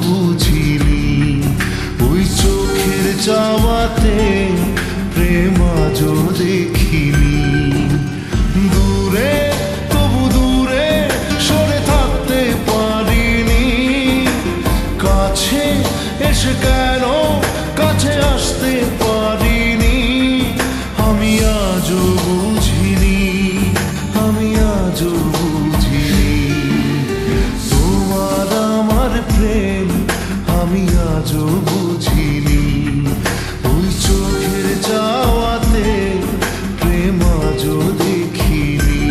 বুঝিনি, ওই চোখের চাওয়াতে প্রেম আজও দেখিনি। দূরে তবু দূরে সরে থাকতে পারিনি, কাছে এসে কেন কাছে আসতে পারিনি। আমি আজও বুঝিনি, আমি আজও বুঝিনি তোমার আমার প্রেম, আমি আজও বুঝিনি। ওই চোখের যাওয়াতে প্রেম আজও দেখিনি।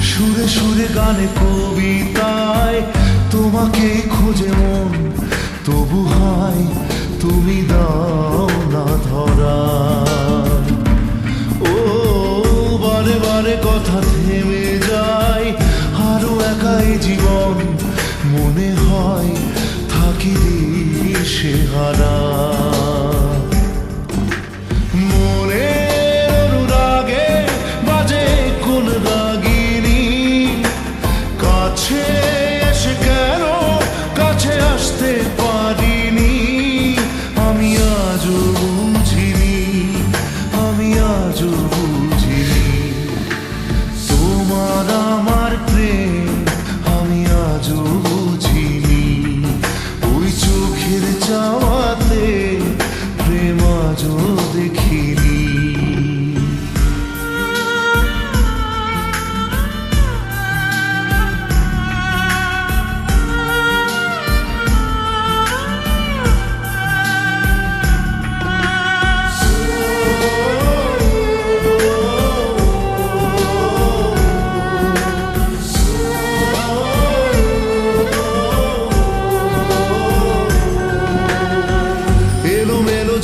সুরে সুরে গানে কবিতায় তোমাকে খোঁজে মন, তবু হায় তুমি দাও না ধরা। ও বারে বারে কথা থেমে যায়, আরো একাই জীবন মনে হয় থাকি দিশে হারা। মনের অনুরাগে বাজে কোন রাগিনী, কাছে এসে কেন কাছে আসতে পারিনি। আমি আজও বুঝিনি, আমি আজও বুঝিনি তোমার আমার প্রেম, আমি আজও বুঝিনি। ওই চোখের চাওয়াতে প্রেম আজও দেখিনি।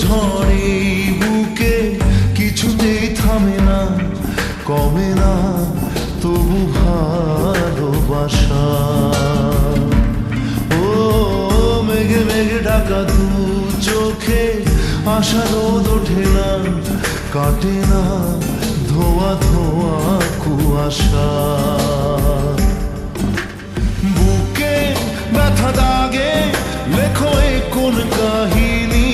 ঝড়ে বুকে কিছুতেই থামে না, কমে না তবু ভালোবাসা। ও মেঘে মেঘে ঢাকা দু চোখে আশা রোদ ওঠে না, কাটে না ধোয়া ধোয়া কুয়াশা। বুকে ব্যথা দাগে লেখো এ কোন কাহিনী,